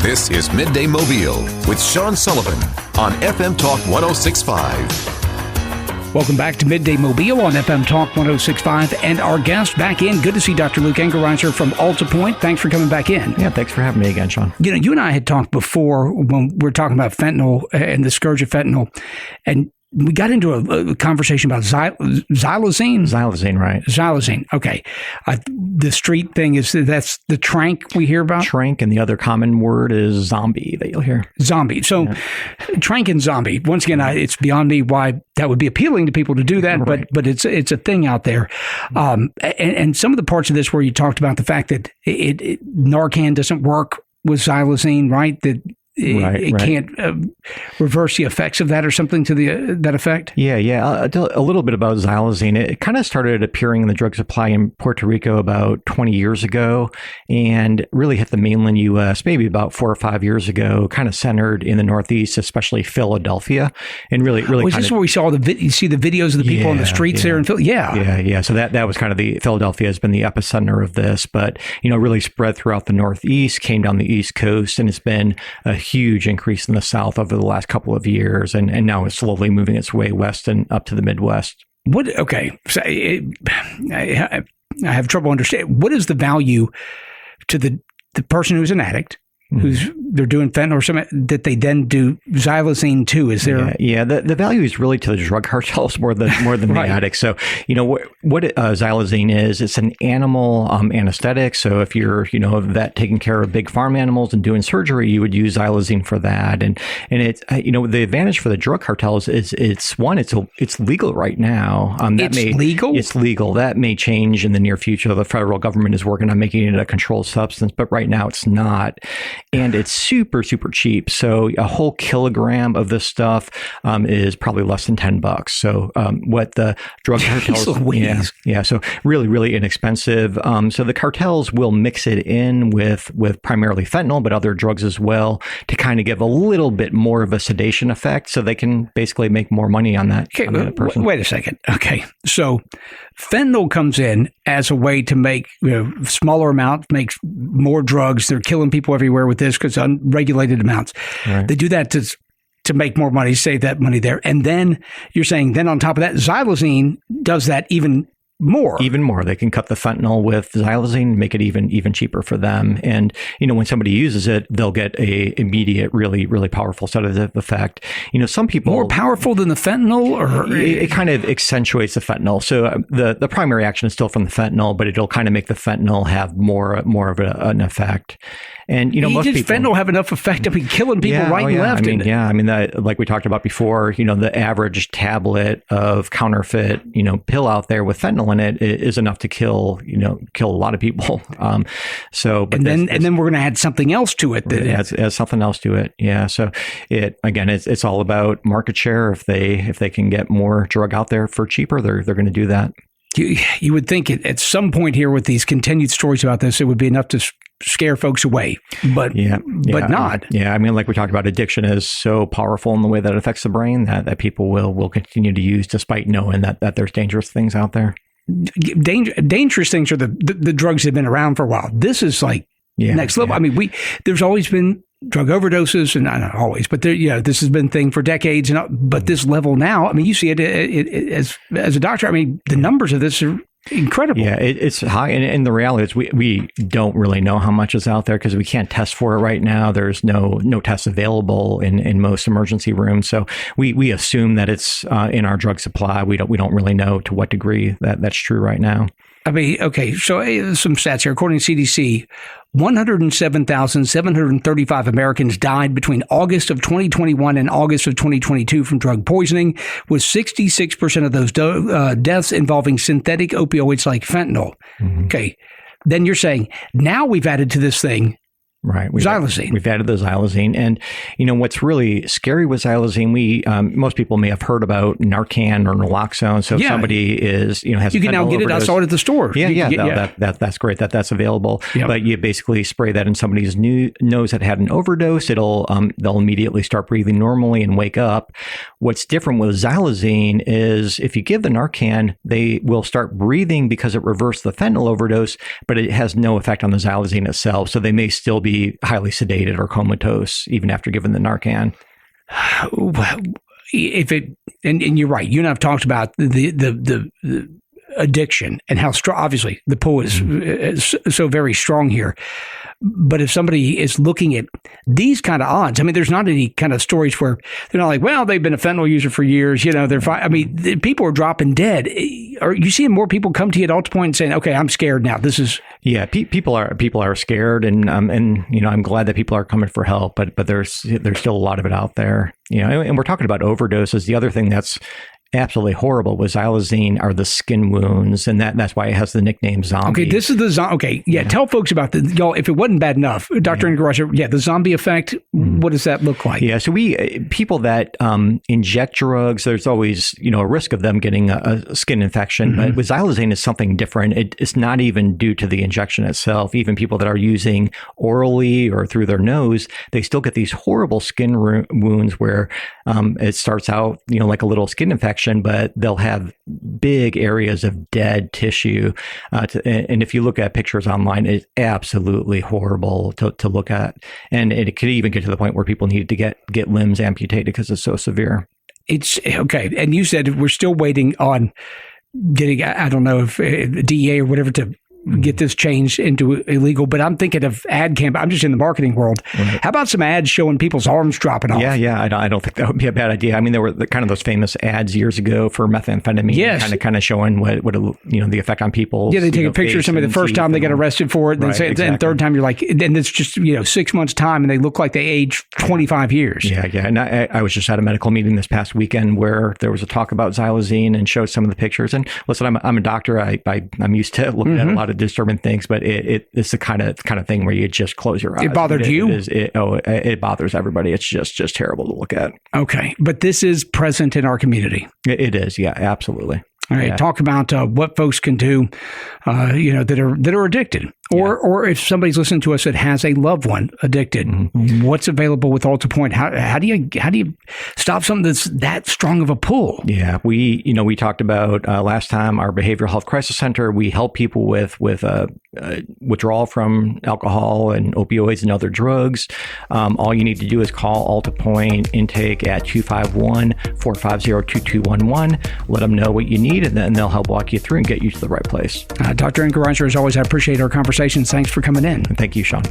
This is Midday Mobile with Sean Sullivan on FM Talk 106.5. Welcome back to Midday Mobile on FM Talk 106.5, and our guest back in. Good to see Dr. Luke Engeriser from AltaPointe. Thanks for coming back in. Yeah, thanks for having me again, Sean. You know, you and I had talked before when we were talking about fentanyl and the scourge of fentanyl, and we got into a conversation about xylazine. Xylazine, right. Xylazine. Okay. The street thing that's the Tranq we hear about? Tranq, and the other common word is zombie that you'll hear. Zombie. So Tranq and zombie. Once again, it's beyond me why that would be appealing to people to do that, right. but it's a thing out there. And some of the parts of this where you talked about the fact that Narcan doesn't work with xylazine, right? That it can't reverse the effects of that or something to that effect? Yeah. A little bit about xylazine. It kind of started appearing in the drug supply in Puerto Rico about 20 years ago and really hit the mainland U.S. maybe about 4 or 5 years ago, kind of centered in the Northeast, especially Philadelphia. And really is this where we saw you see the videos of the people on the streets there in Philly? Yeah. So that was kind of Philadelphia has been the epicenter of this, but, really spread throughout the Northeast, came down the East Coast, and it's been a huge increase in the South over the last couple of years, and now it's slowly moving its way west and up to the Midwest. Okay, so I have trouble understanding. What is the value to the person who's an addict, they're doing fentanyl or something, that they then do xylazine too? Is there? Yeah. The value is really to the drug cartels more than right. the addicts. So, what xylazine is, it's an animal anesthetic. So if you're, that taking care of big farm animals and doing surgery, you would use xylazine for that. And it's, the advantage for the drug cartels is it's legal right now. Legal? It's legal. That may change in the near future. The federal government is working on making it a controlled substance, but right now it's not. And it's super, super cheap. So a whole kilogram of this stuff is probably less than $10. So what the drug cartels, so really, really inexpensive. So the cartels will mix it in with primarily fentanyl, but other drugs as well, to kind of give a little bit more of a sedation effect, so they can basically make more money on that, on that person. Wait a second. Okay, so fentanyl comes in as a way to make smaller amounts, make more drugs. They're killing people everywhere with this because unregulated amounts. Right. They do that to make more money, save that money there. And then you're saying then on top of that, xylazine does that even more. Even more. They can cut the fentanyl with xylazine, make it even cheaper for them. And, when somebody uses it, they'll get a immediate, really, really powerful sedative effect. Some people... More powerful than the fentanyl? Or it kind of accentuates the fentanyl. So the primary action is still from the fentanyl, but it'll kind of make the fentanyl have more of an effect. And, most people... fentanyl have enough effect to be killing people and left? Like we talked about before, the average tablet of counterfeit, pill out there with fentanyl in it is enough to kill a lot of people. And then we're going to add something else to it. That adds something else to it. Yeah. So it's all about market share. If they can get more drug out there for cheaper, they're going to do that. You would think at some point here with these continued stories about this, it would be enough to scare folks away, but not. Yeah, like we talked about, addiction is so powerful in the way that it affects the brain that people will continue to use despite knowing that there's dangerous things out there. Dangerous things are the drugs that have been around for a while. This is like next level. Yeah. There's always been drug overdoses, and not always, but this has been a thing for decades. But this level now, you see it as a doctor. The numbers of this are incredible. Yeah, it's high, and the reality is we don't really know how much is out there because we can't test for it right now. There's no tests available in most emergency rooms, so we assume that it's in our drug supply. We don't really know to what degree that's true right now. Okay, so some stats here. According to CDC, 107,735 Americans died between August of 2021 and August of 2022 from drug poisoning, with 66% of those deaths involving synthetic opioids like fentanyl. Mm-hmm. Okay, then you're saying now we've added to this thing Right. Xylazine. We've added the xylazine. And, what's really scary with xylazine, most people may have heard about Narcan or naloxone. So if somebody has you can now get overdose, it. I saw it at the store. That's great. That's available. Yep. But you basically spray that in somebody's nose that had an overdose. They'll immediately start breathing normally and wake up. What's different with xylazine is if you give the Narcan, they will start breathing because it reversed the fentanyl overdose, but it has no effect on the xylazine itself. So they may still be be highly sedated or comatose even after given the Narcan. If it and you're right, you and I've talked about the addiction and how strong. Obviously, the pull is so very strong here. But if somebody is looking at these kind of odds, I mean, there's not any kind of stories where they're not like, well, they've been a fentanyl user for years. They're fine. I mean, people are dropping dead. Are you seeing more people come to you at AltaPointe and saying, okay, I'm scared now. This is. Yeah, people are scared, and I'm glad that people are coming for help, but there's still a lot of it out there. And we're talking about overdoses. The other thing that's absolutely horrible was Xylazine are the skin wounds, and that's why it has the nickname zombie. Okay, this is the zombie. Okay, yeah, tell folks about y'all. If it wasn't bad enough, Dr. Engeriser, the zombie effect. What does that look like? Yeah, so people that inject drugs, there's always a risk of them getting a skin infection. But with Xylazine, it's something different. It's not even due to the injection itself. Even people that are using orally or through their nose, they still get these horrible skin wounds where it starts out like a little skin infection, but they'll have big areas of dead tissue. And if you look at pictures online, it's absolutely horrible to look at. And it could even get to the point where people need to get limbs amputated because it's so severe. It's okay. And you said we're still waiting on getting, I don't know if DEA or whatever to get this changed into illegal, but I'm thinking of ad campaign. I'm just in the marketing world. Right. How about some ads showing people's arms dropping off? Yeah. I don't think that would be a bad idea. I mean, there were kind of those famous ads years ago for methamphetamine, kind of showing what the effect on people. Yeah, they take a picture of somebody the first time they get arrested for it, and then third time you're like, and it's just 6 months time, and they look like they aged 25 years. Yeah. And I was just at a medical meeting this past weekend where there was a talk about Xylazine and showed some of the pictures. And listen, I'm a doctor. I'm used to looking at a lot of disturbing things, but it's the kind of thing where you just close your eyes. It bothered you? It bothers everybody. It's just terrible to look at. Okay, but this is present in our community. It is, yeah, absolutely. All right, talk about what folks can do, that are addicted, or if somebody's listening to us that has a loved one addicted, what's available with AltaPointe? How do you stop something that's that strong of a pull? Yeah, we talked about last time our behavioral health crisis center. We help people with withdrawal from alcohol and opioids and other drugs. All you need to do is call AltaPointe Intake at 251-450-2211. Let them know what you need, and then they'll help walk you through and get you to the right place. Dr. Engeriser, as always, I appreciate our conversations. Thanks for coming in. Thank you, Sean.